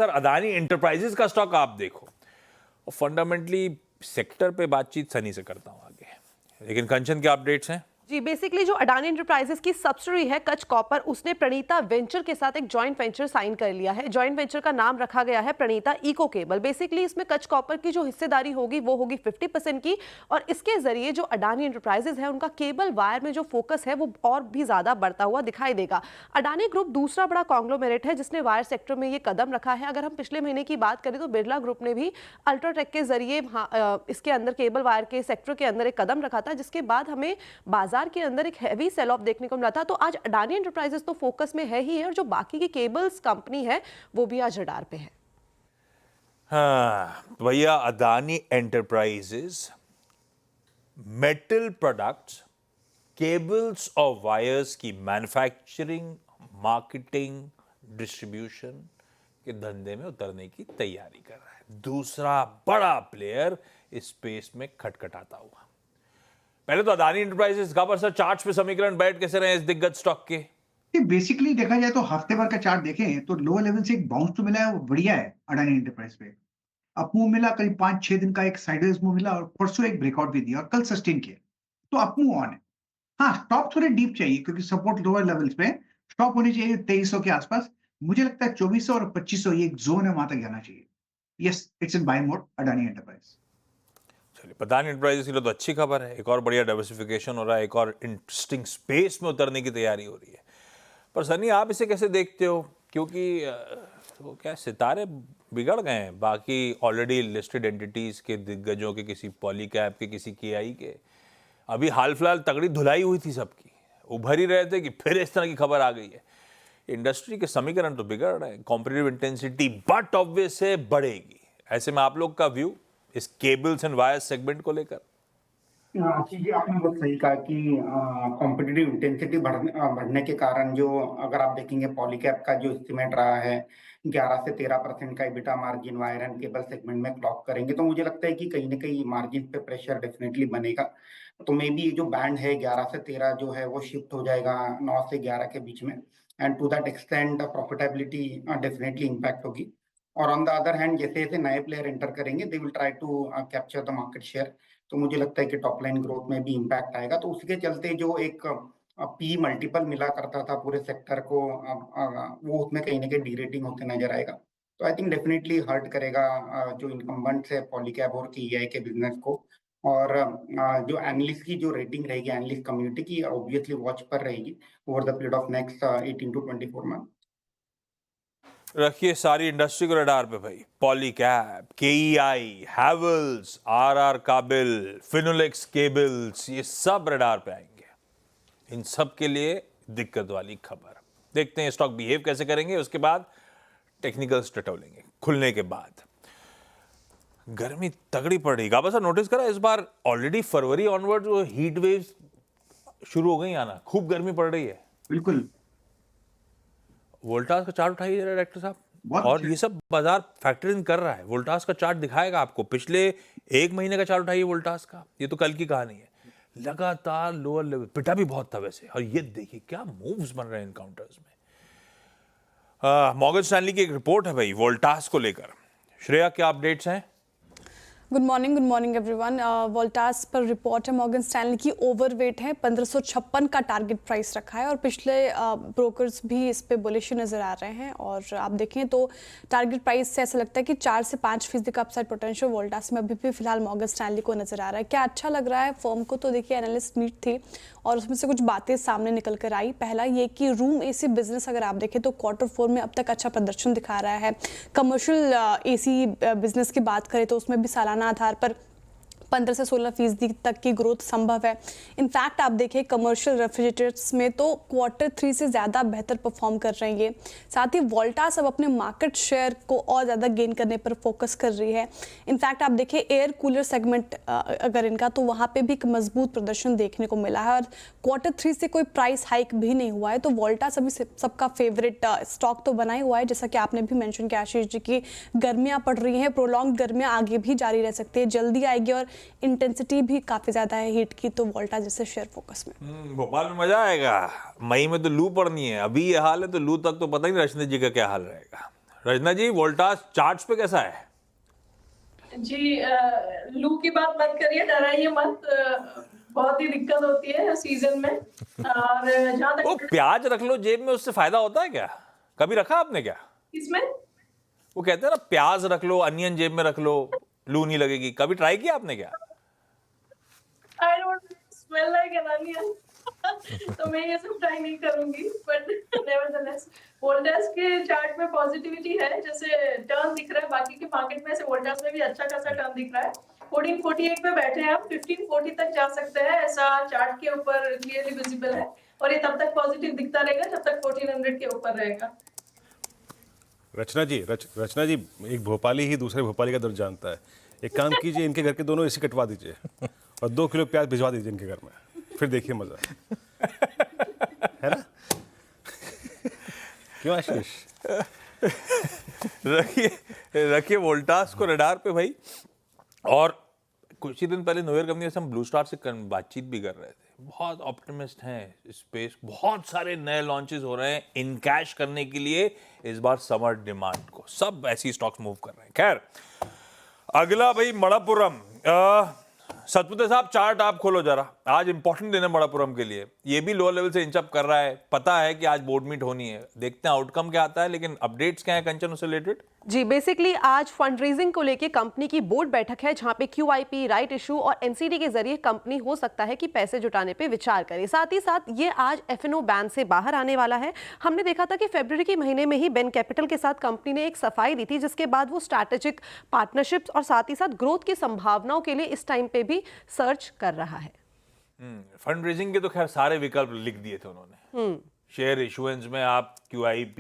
Sir Adani enterprises का stock आप देखो, और फंडामेंटली सेक्टर पे बातचीत सनी से करता हूँ आगे, लेकिन कंचन के अपडेट्स हैं। जी, बेसिकली जो अडानी एंटरप्राइजेस की सब्सिडरी है कच कॉपर, उसने प्रणीता वेंचर के साथ एक जॉइंट वेंचर साइन कर लिया है। जॉइंट वेंचर का नाम रखा गया है प्रणीता इको केबल। बेसिकली इसमें कच कॉपर की जो हिस्सेदारी होगी वो होगी 50% की, और इसके जरिए जो अडानी एंटरप्राइजेस है उनका केबल वायर में जो फोकस है वो और भी ज्यादा बढ़ता हुआ दिखाई देगा। अडानी ग्रुप दूसरा बड़ा कॉन्ग्लोमेरेट है जिसने वायर सेक्टर में ये कदम रखा है। अगर हम पिछले महीने की बात करें तो बिरला ग्रुप ने भी अल्ट्राटेक के जरिए इसके अंदर केबल वायर के सेक्टर के अंदर एक कदम रखा था, जिसके बाद हमें बाजार के अंदर एक हैवी सेल ऑफ देखने को मिला था। तो आज अडानी एंटरप्राइजेस तो फोकस में है ही है, और जो बाकी की केबल्स कंपनी है वो भी आज रडार पे है। हाँ भैया, Adani enterprises metal products, cables और वायर्स की मैन्युफैक्चरिंग, मार्केटिंग, डिस्ट्रीब्यूशन के धंधे में उतरने की तैयारी कर रहा है। दूसरा बड़ा प्लेयर इस स्पेस में खटखटाता हुआ। पहले तो अदानी एंटरप्राइजेस का पर सर चार्ट्स पे समीकरण बैठ कैसे रहे इस दिग्गज स्टॉक के? बेसिकली देखा जाए तो हफ्ते भर का चार्ट देखें तो लोअर लेवल से एक बाउंस तो मिला है, वो बढ़िया है अडानी एंटरप्राइज पे। अप मूव मिला, करीब 5-6 दिन का एक साइडवेज मूव मिला, और परसों एक ब्रेकआउट भी दिया और कल सस्टेन किया, तो अप मूव ऑन है। हाँ, स्टॉप थोड़े डीप चाहिए क्योंकि सपोर्ट लोअर लेवल्स पे स्टॉप होनी चाहिए 2300 के आसपास। मुझे लगता है 2400 और 2500 ये एक जोन है, वहां तक जाना चाहिए। Yes, it's in by mode Adani enterprise. चलिए, अदानी एंटरप्राइजेस के लिए तो अच्छी खबर है, एक और बढ़िया डाइवर्सिफिकेशन हो रहा है, एक और इंटरेस्टिंग स्पेस में उतरने की तैयारी हो रही है। पर सनी, आप इसे कैसे देखते हो? क्योंकि वो क्या सितारे बिगड़ गए हैं बाकी ऑलरेडी लिस्टेड एंटिटीज के दिग्गजों के, किसी पॉलीकैब के, किसी केआई के। अभी हाल फिलहाल तगड़ी धुलाई हुई थी सबकी, उभर ही रहे थे कि फिर इस तरह की खबर आ गई है। इंडस्ट्री के समीकरण तो बिगड़ रहे हैं, कॉम्पिटिटिव इंटेंसिटी बट ऑब्वियस है बढ़ेगी। ऐसे में आप लोग का व्यू इस केबल्स एंड वायर्स सेगमेंट को लेकर? जी, आपने बहुत सही कहा कि कॉम्पिटिटिव इंटेंसिटी बढ़ने के कारण जो, अगर आप देखेंगे पॉलीकैब का जो एस्टिमेट रहा है 11 से 13% का EBITDA margin wire and cable segment में क्लॉक करेंगे, तो मुझे लगता है कि कहीं ना कहीं मार्जिन पे प्रेशर डेफिनेटली बनेगा। तो मे बी जो बैंड है 11 से 13 जो है वो शिफ्ट हो जाएगा 9 से 11 के बीच में, and to that extend profitability definitely impact होगी। और ऑन द अदर हैंड जैसे जैसे नए प्लेयर एंटर करेंगे they will try to capture the market share, तो मुझे लगता है कि टॉप लाइन ग्रोथ में भी इम्पैक्ट आएगा। तो उसके चलते जो एक पी मल्टीपल मिला करता था पूरे सेक्टर को, वो उसमें कहीं ना कहीं डीरेटिंग होते नजर आएगा। तो आई थिंक डेफिनेटली हर्ट करेगा जो इनकम्बेंट्स है पॉलीकैब और केईआई के बिजनेस को। और जो एनालिस्ट की जो रेटिंग रहेगी, एनालिस्ट कम्युनिटी की ऑब्वियसली वॉच पर रहेगी over the period of next 18 to 24 month. रखिए सारी इंडस्ट्री को रडार पे भाई। पॉलीकैब, केईआई, हैवेल्स, आरआर काबिल, फिनोलेक्स केबल्स, ये सब रडार पे आएंगे। इन सब के लिए दिक्कत वाली खबर। देखते हैं स्टॉक बिहेव कैसे करेंगे, उसके बाद टेक्निकल्स टटोलेंगे खुलने के बाद। गर्मी तगड़ी पड़ रही है, बस नोटिस करा इस बार ऑलरेडी फरवरी ऑनवर्ड जो हीट वेव्स शुरू हो गई आना, खूब गर्मी पड़ रही है। बिल्कुल। वोल्टास का चार्ट उठाइए जरा डायरेक्टर साहब, और ये सब बाजार फैक्टरिंग कर रहा है। वोल्टास का चार्ट दिखाएगा आपको, पिछले एक महीने का चार्ट उठाइए वोल्टास का, ये तो कल की कहानी है। लगातार लोअर लेवल, पिटा भी बहुत था वैसे, और ये देखिए क्या मूव्स बन रहे हैं इनकाउंटर्स में। मॉर्गन स्टैनली की एक रिपोर्ट है भाई वोल्टास को लेकर। श्रेया, क्या अपडेट्स हैं? Good morning everyone. वोल्टास पर रिपोर्ट है, मॉर्गन स्टैनली की ओवरवेट है, 1556 का टारगेट प्राइस रखा है, और पिछले ब्रोकर्स भी इस पे बुलिश नज़र आ रहे हैं। और आप देखें तो टारगेट प्राइस से ऐसा लगता है कि 4 से 5% का अपसाइड पोटेंशियल वोल्टास में अभी भी फिलहाल मॉर्गन स्टैनली को नज़र आ रहा है। क्या अच्छा लग रहा है फर्म को? तो देखिए, एनालिस्ट मीट थी और उसमें से कुछ बातें सामने निकल कर आई। पहला ये कि रूम एसी बिजनेस अगर आप देखें तो Q4 में अब तक अच्छा प्रदर्शन दिखा रहा है। कमर्शियल एसी बिजनेस की बात करें तो उसमें भी सालाना आधार पर 15 से 16% तक की ग्रोथ संभव है। इनफैक्ट आप देखिए कमर्शियल रेफ्रिजरेटर्स में तो Q3 से ज़्यादा बेहतर परफॉर्म कर रहे हैं ये। साथ ही वोल्टास अब अपने मार्केट शेयर को और ज़्यादा गेन करने पर फोकस कर रही है। इनफैक्ट आप देखिए एयर कूलर सेगमेंट अगर इनका, तो वहाँ पे भी एक मजबूत प्रदर्शन देखने को मिला है, और Q3 से कोई प्राइस हाइक भी नहीं हुआ है। तो वोल्टास अभी सबका फेवरेट स्टॉक तो बना ही हुआ है। जैसा कि आपने भी मेंशन किया आशीष जी की गर्मियाँ पड़ रही हैं, प्रोलॉन्ग गर्मियाँ आगे भी जारी रह सकती है, जल्दी आएगी, और इंटेंसिटी भी काफी ज्यादा है हीट की। तो वोल्टास जैसे शेयर फोकस में। भोपाल में मजा आएगा, मई में तो लू पड़नी है, अभी ये हाल है तो लू तक तो पता ही नहीं रश्मि जी का क्या हाल रहेगा। रचना जी, वोल्टास चार्ट्स पे कैसा है? जी लू की बात मत करिए, डराइए मत। बहुत ही दिक्कत होती है सीजन में। और जहाँ वो तक प्याज रख लो जेब में, उससे फायदा होता है क्या? कभी रखा आपने क्या? इसमें वो कहते हैं ना, प्याज रख लो, अनियन जेब में रख लो, लू नहीं लगेगी। कभी ट्राई किया आपने क्या? I don't smell like an onion, तो मैं ये सब ट्राई नहीं करूंगी। बट नेवरदलेस वोल्टास के चार्ट में पॉजिटिविटी है। जैसे टर्न दिख रहा है, बाकी के मार्केट में से वोल्टास में भी अच्छा खासा टर्न दिख रहा है। 1448 पे बैठे हैं, आप 1540 तक जा सकते हैं, ऐसा चार्ट के ऊपर क्लियरली विजिबल है। और ये तब तक पॉजिटिव दिखता रहेगा जब तक 1400 के ऊपर रहेगा। रचना जी, एक भोपाली ही दूसरे भोपाली का दर्द जानता है। एक काम कीजिए, इनके घर के दोनों एसी कटवा दीजिए और 2 किलो प्याज भिजवा दीजिए इनके घर में, फिर देखिए मजा है ना। क्यों आशीष? रखिए वोल्टास को रडार पे भाई। और कुछ ही दिन पहले न्यू ईयर कंपनी से हम ब्लू स्टार से बातचीत भी कर रहे थे। बहुत ऑप्टिमिस्ट हैं स्पेस, बहुत सारे नए लॉन्चेस हो रहे हैं इन कैश करने के लिए इस बार समर डिमांड को। सब ऐसी स्टॉक्स मूव कर रहे हैं। खैर, अगला भाई मणप्पुरम। सतपुते साहब, चार्ट आप खोलो जरा। आज इंपॉर्टेंट दिन है मणप्पुरम के लिए। ये भी लोअर लेवल से इंचअप कर रहा है। पता है कि आज बोर्ड मीट होनी है, देखते हैं आउटकम क्या आता है। लेकिन अपडेट्स क्या है कंचन उससे रिलेटेड? जी, बेसिकली आज फंड रेजिंग को लेके कंपनी की बोर्ड बैठक है, जहां पे QIP, राइट इशू और NCD के जरिए कंपनी हो सकता है कि पैसे जुटाने पे विचार करे। साथ ही साथ ये आज F&O बैन से बाहर आने वाला है। हमने देखा था कि फरवरी के महीने में ही बेन कैपिटल के साथ कंपनी ने एक सफाई दी थी, जिसके बाद वो स्ट्रैटेजिक पार्टनरशिप्स और साथ ही साथ ग्रोथ की संभावनाओं के लिए इस टाइम पे भी सर्च कर रहा है। फंड रेजिंग के तो खैर सारे विकल्प लिख दिए थे उन्होंने। शेयर इशुएंस में आप QIP,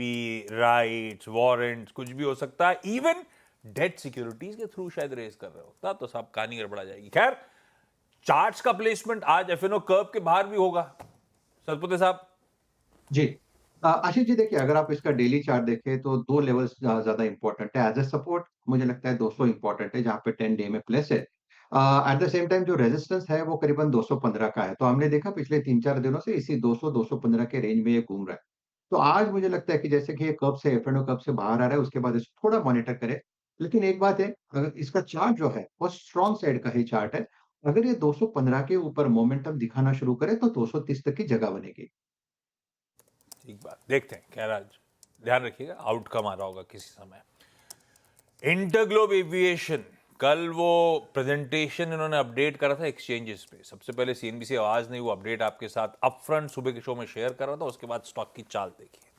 राइट्स, वारंट्स, कुछ भी हो सकता है। इवन डेट सिक्योरिटीज के थ्रू शायद रेज कर रहे हो, तो सब कहानी गड़बड़ा जाएगी। खैर, चार्ट्स का प्लेसमेंट आज F&O कर्व के बाहर भी होगा। सतपुते साहब जी, आशीष जी, देखिए, अगर आप इसका डेली चार्ट देखें तो 2 लेवल्स ज्यादा इंपॉर्टेंट है। एज ए सपोर्ट मुझे लगता है 200 इंपॉर्टेंट है, जहां पे 10 डे में प्लेस है। एट द सेम टाइम जो रेजिस्टेंस है वो करीबन 215 का है। तो हमने देखा पिछले 3-4 दिनों से इसी 200-215 के रेंज में ये घूम रहा है। तो आज मुझे लगता है कि जैसे कि ये कब से F&O कब से बाहर आ रहा है, उसके बाद इसको थोड़ा मॉनिटर करें। लेकिन एक बात है, अगर इसका चार्ट जो है वो स्ट्रॉन्ग साइड का ही चार्ट है। अगर ये 215 के ऊपर मोमेंटम दिखाना शुरू करे तो 230 तक की जगह बनेगी। ठीक बात, देखते हैं। खैर, आज ध्यान रखिएगा, आउटकम आ रहा होगा किसी समय। इंटरग्लोब एविएशन, कल वो प्रेजेंटेशन इन्होंने अपडेट करा था एक्सचेंजेस पे। सबसे पहले CNBC आवाज ने वो अपडेट आपके साथ अपफ्रंट सुबह के शो में शेयर करा था। उसके बाद स्टॉक की चाल देखिए।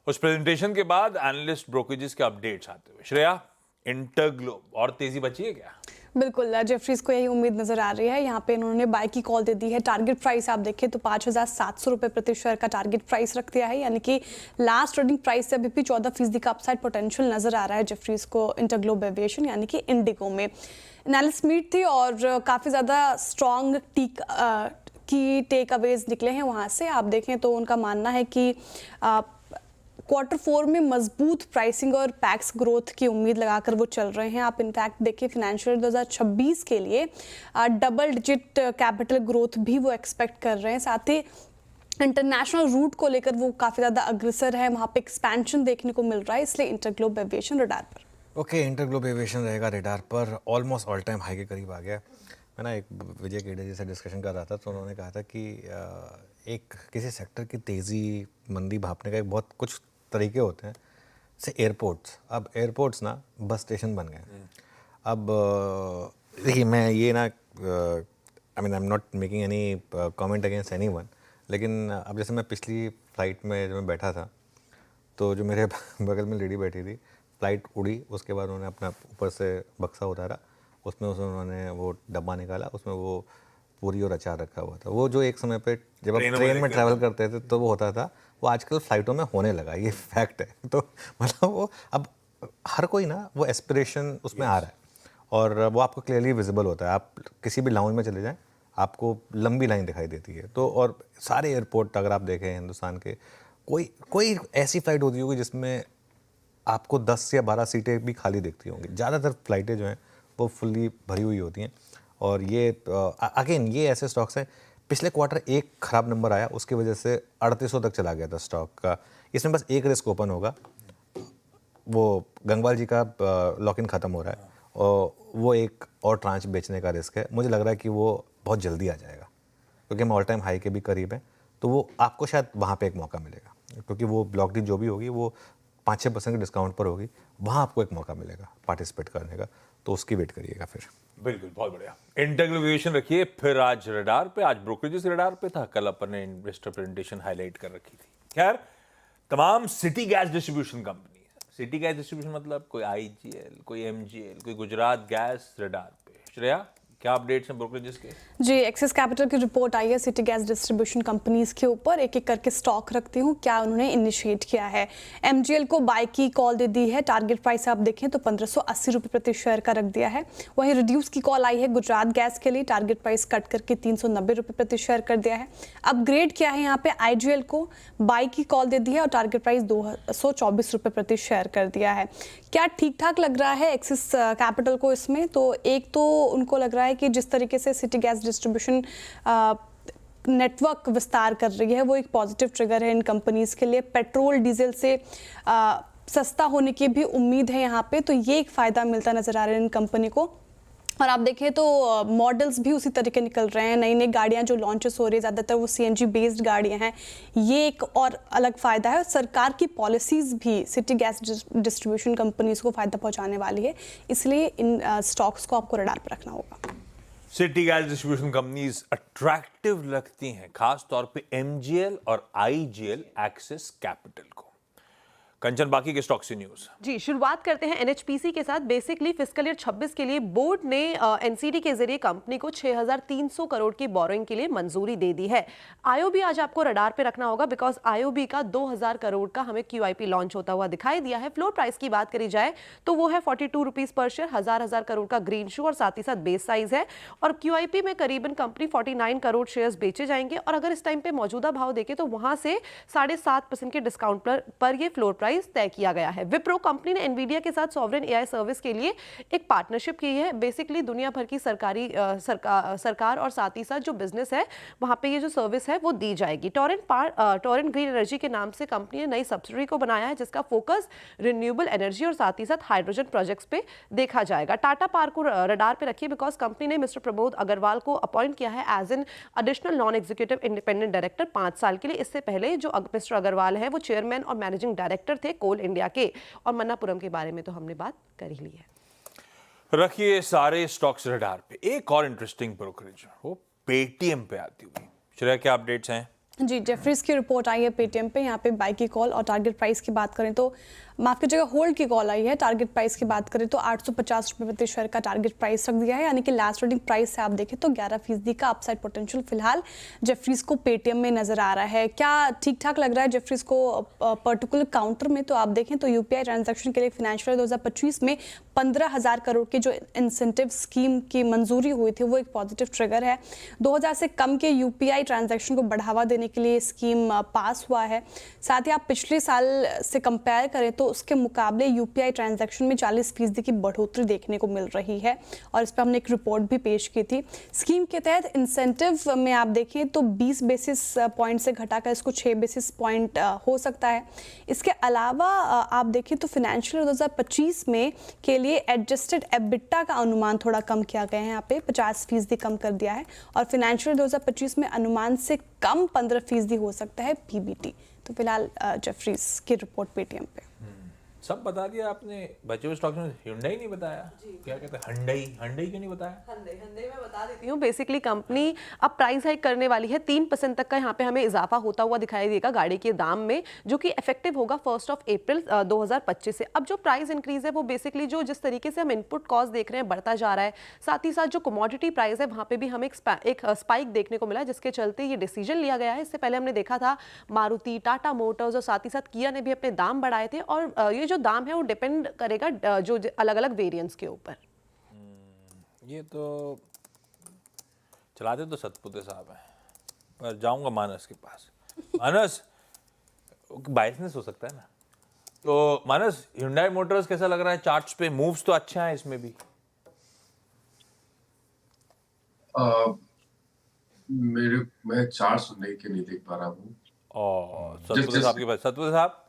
उस प्रेजेंटेशन के बाद एनालिस्ट ब्रोकरेजेस के अपडेट्स आते हुए, श्रेया, इंटरग्लोब और तेजी बची है क्या? बिल्कुल, जेफरीज को यही उम्मीद नजर आ रही है। यहाँ पे इन्होंने बाय की कॉल दे दी है। टारगेट प्राइस आप देखें तो 5,700 रुपये प्रति शेयर का टारगेट प्राइस रख दिया है, यानी कि लास्ट ट्रेडिंग प्राइस से अभी भी 14% का अपसाइड पोटेंशियल नजर आ रहा है जेफरीज को इंटरग्लोब एविएशन यानी कि इंडिगो में। एनालिस्ट मीट थी और काफ़ी ज़्यादा स्ट्रॉन्ग की टेक अवेज निकले हैं वहाँ से। आप देखें तो उनका मानना है कि Q4 में मजबूत प्राइसिंग और पैक्स ग्रोथ की उम्मीद लगाकर वो चल रहे हैं। आप इनफैक्ट देखिए फिनेंशियल 2026 के लिए डबल डिजिट कैपिटल ग्रोथ भी वो एक्सपेक्ट कर रहे हैं। साथ ही इंटरनेशनल रूट को लेकर वो काफ़ी ज़्यादा अग्रसर है, वहाँ पे एक्सपेंशन देखने को मिल रहा है, इसलिए इंटरग्लोब एविएशन रडार पर। ओके, इंटरग्लोब एविएशन रहेगा रडार पर। ऑलमोस्ट ऑल टाइम हाई के करीब आ गया। मैं ना एक विजय केडे जी से डिस्कशन कर रहा था, तो उन्होंने कहा था कि एक किसी सेक्टर की तेज़ी मंदी भापने का एक बहुत कुछ तरीके होते हैं। जैसे एयरपोर्ट्स, अब एयरपोर्ट्स ना बस स्टेशन बन गए। अब देखिए, मैं ये ना I mean I am not making any comment against anyone, लेकिन अब जैसे मैं पिछली फ्लाइट में जब मैं बैठा था तो जो मेरे बगल में लेडी बैठी थी, फ्लाइट उड़ी, उसके बाद उन्होंने अपना ऊपर से बक्सा उतारा, उसमें उन्होंने वो डब्बा निकाला, उसमें वो पूरी और अचार रखा हुआ था। वो जो एक समय पे जब आप ट्रेन में ट्रैवल करते थे तो वो होता था, वो आजकल फ्लाइटों में होने लगा, ये फैक्ट है। तो मतलब वो अब हर कोई ना वो एस्पिरेशन उसमें आ रहा है और वो आपको क्लियरली विजिबल होता है। आप किसी भी लाउंज में चले जाएं, आपको लंबी लाइन दिखाई देती है। तो और सारे एयरपोर्ट अगर आप देखें हिंदुस्तान के, कोई ऐसी फ्लाइट होती होगी जिसमें आपको 10 या 12 सीटें भी खाली दिखती होंगी। ज़्यादातर फ्लाइटें जो हैं वो फुल्ली भरी हुई होती हैं। और ये अगेन ये ऐसे स्टॉक्स हैं, पिछले क्वार्टर एक ख़राब नंबर आया, उसकी वजह से 3800 तक चला गया था स्टॉक का। इसमें बस एक रिस्क ओपन होगा, वो गंगवाल जी का लॉक इन ख़त्म हो रहा है और वो एक और ट्रांच बेचने का रिस्क है। मुझे लग रहा है कि वो बहुत जल्दी आ जाएगा क्योंकि हम ऑल टाइम हाई के भी करीब हैं, तो वो आपको शायद वहाँ पे एक मौका मिलेगा क्योंकि वो ब्लॉक डील जो भी होगी वो 5-6% के डिस्काउंट पर होगी, वहाँ आपको एक मौका मिलेगा पार्टिसिपेट करने का, तो उसकी वेट करिएगा फिर। बिल्कुल, बहुत बढ़िया। इंटेग्रेशन रखिए। फिर आज रडार पे, आज ब्रोकरेजेस रडार पे था, कल अपन ने इन्वेस्टर प्रेजेंटेशन हाईलाइट कर रखी थी। खैर, तमाम सिटी गैस डिस्ट्रीब्यूशन कंपनी है। सिटी गैस डिस्ट्रीब्यूशन मतलब कोई आईजीएल, कोई एमजीएल, कोई गुजरात गैस रडार पे। श्रेया, क्या अपडेट्स हैं ब्रोकरेजेस के? जी, एक्सिस कैपिटल की रिपोर्ट आई है सिटी गैस डिस्ट्रीब्यूशन कंपनीज के ऊपर। एक एक करके स्टॉक रखती हूँ क्या उन्होंने इनिशिएट किया है। एमजीएल को बाय की कॉल दे दी है, टारगेट प्राइस आप देखें तो 1580 रुपये प्रति शेयर का रख दिया है। वहीं रिड्यूस की कॉल आई है गुजरात गैस के लिए, टारगेट प्राइस कट करके 390 रुपये प्रति शेयर कर दिया है। अपग्रेड किया है यहाँ पे आईजीएल को, बाय की कॉल दे दी है और टारगेट प्राइस 224 रुपये प्रति शेयर कर दिया है। क्या ठीक ठाक लग रहा है एक्सिस कैपिटल को इसमें? तो एक तो उनको लग रहा है कि जिस तरीके से सिटी गैस डिस्ट्रीब्यूशन नेटवर्क विस्तार कर रही है वो एक पॉजिटिव ट्रिगर है इन कंपनीज के लिए। पेट्रोल डीजल से सस्ता होने की भी उम्मीद है यहाँ पे, तो ये एक फ़ायदा मिलता नज़र आ रहा है इन कंपनी को। और आप देखें तो मॉडल्स भी उसी तरीके निकल रहे हैं, नई नई गाड़ियां जो लॉन्चेस हो रही है ज़्यादातर वो सीएनजी बेस्ड गाड़ियां हैं, ये एक और अलग फ़ायदा है। सरकार की पॉलिसीज़ भी सिटी गैस डिस्ट्रीब्यूशन कंपनीज को फ़ायदा पहुंचाने वाली है, इसलिए इन स्टॉक्स को आपको रडार पर रखना होगा। City gas distribution companies attractive लगती हैं, खास तौर पे एमजीएल और आईजीएल एक्सिस कैपिटल को। कंचन, बाकी के स्टॉक से न्यूज। जी, शुरुआत करते हैं एनएचपीसी के साथ। बेसिकली फिस्कल ईयर 26 के लिए बोर्ड ने एनसीडी के जरिए कंपनी को 6300 करोड़ की बोरोइंग के लिए मंजूरी दे दी है। आईओबी आज आपको रडार पे रखना होगा बिकॉज आईओबी का 2000 करोड़ का हमें क्यूआईपी लॉन्च होता हुआ दिखाई दिया है। फ्लोर प्राइस की बात करी जाए तो वो है 42 रुपीज पर शेयर, हजार करोड़ का ग्रीन शू और साथ ही साथ बेस साइज है। और क्यूआईपी में करीबन कंपनी 49 करोड़ शेयर्स बेचे जाएंगे और अगर इस टाइम पे मौजूदा भाव देखें तो वहां से 7.5% के डिस्काउंट पर ये फ्लोर प्राइस तय किया गया है। विप्रो कंपनी ने एनवीडिया के साथ सॉवरेन एआई सर्विस के लिए एक पार्टनरशिप की है। बेसिकली दुनिया भर की सरकार और साथ ही साथ जो बिजनेस है वहां पे ये जो सर्विस है वो दी जाएगी। टोरेंट ग्रीन एनर्जी के नाम से कंपनी ने नई सब्सिडरी को बनाया है जिसका फोकस रिन्यूएबल एनर्जी और साथ ही साथ हाइड्रोजन प्रोजेक्ट्स पे देखा जाएगा। टाटा पावर को रडार पे रखिए बिकॉज कंपनी ने मिस्टर प्रमोद अग्रवाल को अपॉइंट किया है as an additional non executive independent director 5 साल के लिए। इससे पहले जो मिस्टर अग्रवाल है वो चेयरमैन और मैनेजिंग डायरेक्टर थे कोल इंडिया के, और मन्नापुरम के बारे में तो हमने बात कर ही ली है। रखिए सारे स्टॉक्स रडार पे। एक और इंटरेस्टिंग ब्रोकरेज वो पेटीएम पे आती हुई। श्रेया, क्या अपडेट्स हैं? जी, जेफरीज की रिपोर्ट आई है पेटीएम पे। यहाँ पे बाई की कॉल और टारगेट प्राइस की बात करें तो माफ कीजिएगा होल्ड की कॉल आई है। टारगेट प्राइस की बात करें तो 850 रुपये प्रति शेयर का टारगेट प्राइस रख दिया है, यानी कि लास्ट ट्रेडिंग प्राइस से आप देखें तो 11% का अपसाइड पोटेंशियल फिलहाल जेफरीज को पेटीएम में नजर आ रहा है। क्या ठीक ठाक लग रहा है जेफरीज को पर्टिकुलर काउंटर में? तो आप देखें तो यूपीआई ट्रांजैक्शन के लिए फाइनेंशियल 2025 में 15,000 करोड़ की जो इंसेंटिव स्कीम की मंजूरी हुई थी वो एक पॉजिटिव ट्रिगर है। 2000 से कम के यूपीआई ट्रांजैक्शन को बढ़ावा देने के लिए स्कीम पास हुआ है। साथ ही आप पिछले साल से कंपेयर करें तो उसके मुकाबले यूपीआई ट्रांजैक्शन में 40% की बढ़ोतरी देखने को मिल रही है और इस पर हमने एक रिपोर्ट भी पेश की थी। स्कीम के तहत इंसेंटिव में आप देखें तो 20 बेसिस पॉइंट से घटाकर इसको 6 बेसिस पॉइंट हो सकता है। इसके अलावा आप देखें तो फाइनेंशियल 2025 में के लिए एडजस्टेड एबिटा का अनुमान थोड़ा कम किया गया है, यहाँ पे 50% कम कर दिया है और फाइनेंशियल 2025 में अनुमान से कम 15% हो सकता है पीबीटी। तो फिलहाल जेफरीज की रिपोर्ट पेटीएम पे। सब बता दिया आपने, बचे हुए स्टॉक्स में हुंडई नहीं बताया। क्या कहते हैं हंडई क्यों नहीं बताया? हंडई मैं बता देती हूँ। बेसिकली कंपनी अब प्राइस हाइक करने वाली है, 3% तक का यहाँ पे हमें इजाफा होता हुआ दिखाई देगा गाड़ी के दाम में, जो कि इफेक्टिव होगा 1 अप्रैल 2025 से। अब जो प्राइस इंक्रीज है वो बेसिकली जो जिस तरीके से हम इनपुट कॉस्ट देख रहे हैं बढ़ता जा रहा है, साथ ही साथ जो कमोडिटी प्राइस है वहाँ पे भी हमें एक स्पाइक देखने को मिला जिसके चलते ये डिसीजन लिया गया है। इससे पहले हमने देखा था मारुति, टाटा मोटर्स और साथ ही साथ किया ने भी अपने दाम बढ़ाए थे और ये जो दाम है वो डिपेंड करेगा जो अलग अलग वेरिएंट्स के ऊपर। ये तो चलाते तो सतपुते साहब हैं, पर जाऊंगा मानस के पास। मानस, बायसनेस हो सकता है ना, तो मानस Hyundai मोटर्स कैसा लग रहा है चार्ट्स पे? मूव्स तो अच्छा है इसमें भी। मैं चार्ट्स Hyundai के नहीं देख पा रहा हूँ। और सतपुते साहब के पास, सतपुते साहब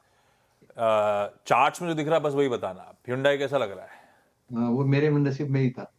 चार्ट्स में जो दिख रहा है बस वही बताना आप, Hyundai कैसा लग रहा है? वो मेरे नसीब में ही था।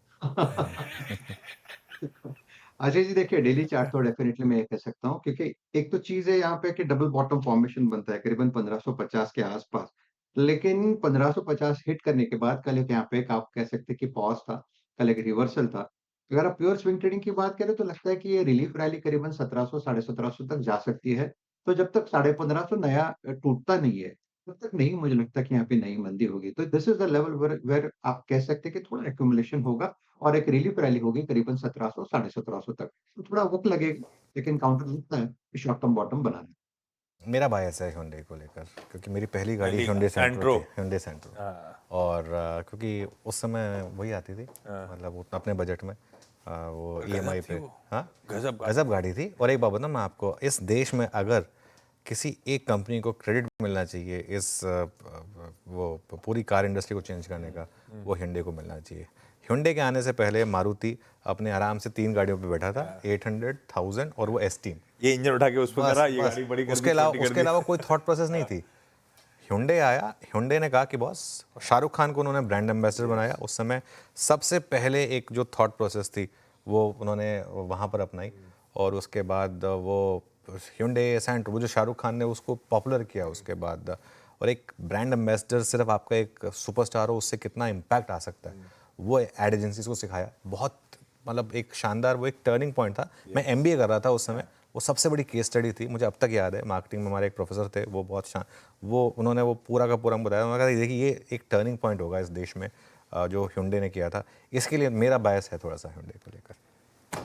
अजय जी देखिए, डेली चार्ट तो डेफिनेटली मैं ये कह सकता हूँ, क्योंकि एक तो चीज है यहाँ पे कि डबल बॉटम फॉर्मेशन बनता है करीबन 1550 के आसपास। लेकिन 1550 हिट करने के बाद कल एक यहाँ पे एक आप कह सकते हैं कि पॉज था, कल एक रिवर्सल था। अगर आप प्योर स्विंग ट्रेडिंग की बात करें तो लगता है कि ये रिलीफ रैली करीबन 1700 साढ़े 1700 तक जा सकती है। तो जब तक 1550 नया टूटता नहीं है, तब तक नहीं मुझे लगता कि यहाँ पे नई मंदी होगी। तो this is the level where आप कह सकते हैं कि थोड़ा एक्यूमुलेशन होगा और एक रिलीफ रैली होगी करीबन 1700 साढ़े 1700 तक। तो थोड़ा वक्त लगेगा, लेकिन काउंटर लगता है कि शॉर्ट टर्म बॉटम बनाने। मेरा बायस है Hyundai को लेकर, क्योंकि मेरी पहली गाड़ी पहली Hyundai Santro Santro। थी, Hyundai Santro। और क्योंकि उस समय वही आती थी, मतलब उतना अपने बजट में वो EMI पे। हाँ, गजब गाड़ी थी। और एक बात बताऊं मैं आपको, इस देश में अगर किसी एक कंपनी को क्रेडिट मिलना चाहिए इस वो पूरी कार इंडस्ट्री को चेंज करने का, वो Hyundai को मिलना चाहिए। Hyundai के आने से पहले मारुति अपने आराम से 3 गाड़ियों पे बैठा था, 800, 1000 और वो S3। ये इंजन उठा के उस पर करा, ये गाड़ी बड़ी कर दी, उसके अलावा कोई थॉट प्रोसेस नहीं थी। Hyundai आया, Hyundai ने कहा कि बॉस, शाहरुख खान को उन्होंने ब्रांड एम्बेसडर बनाया। उस समय सबसे पहले एक जो थॉट प्रोसेस थी वो उन्होंने वहाँ पर अपनाई, और उसके बाद वो Hyundai Santro, वो जो शाहरुख खान ने उसको पॉपुलर किया उसके बाद। और एक ब्रांड एम्बेसडर सिर्फ आपका एक सुपरस्टार हो, उससे कितना इम्पैक्ट आ सकता है, वो एड एजेंसीज को सिखाया। बहुत मतलब एक शानदार, वो एक टर्निंग पॉइंट था। मैं MBA कर रहा था उस समय, वो सबसे बड़ी केस स्टडी थी, मुझे अब तक याद है। मार्केटिंग में हमारे एक प्रोफेसर थे, वो बहुत वो उन्होंने वो पूरा का पूरा बताया। उन्होंने कहा देखिए ये एक टर्निंग पॉइंट होगा इस देश में, जो Hyundai ने किया था। इसके लिए मेरा बायस है थोड़ा सा Hyundai को लेकर।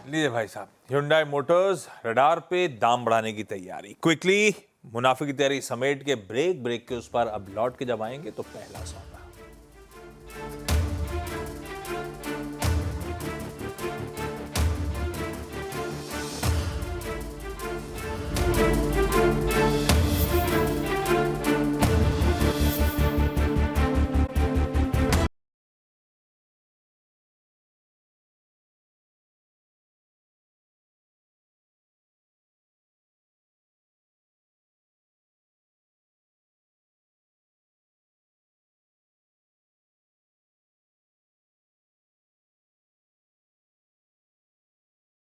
लीजिए भाई साहब, Hyundai मोटर्स रडार पे दाम बढ़ाने की तैयारी। क्विकली मुनाफे की तैयारी समेट के ब्रेक के उस पर अब लौट के जब आएंगे तो पहला सौदा।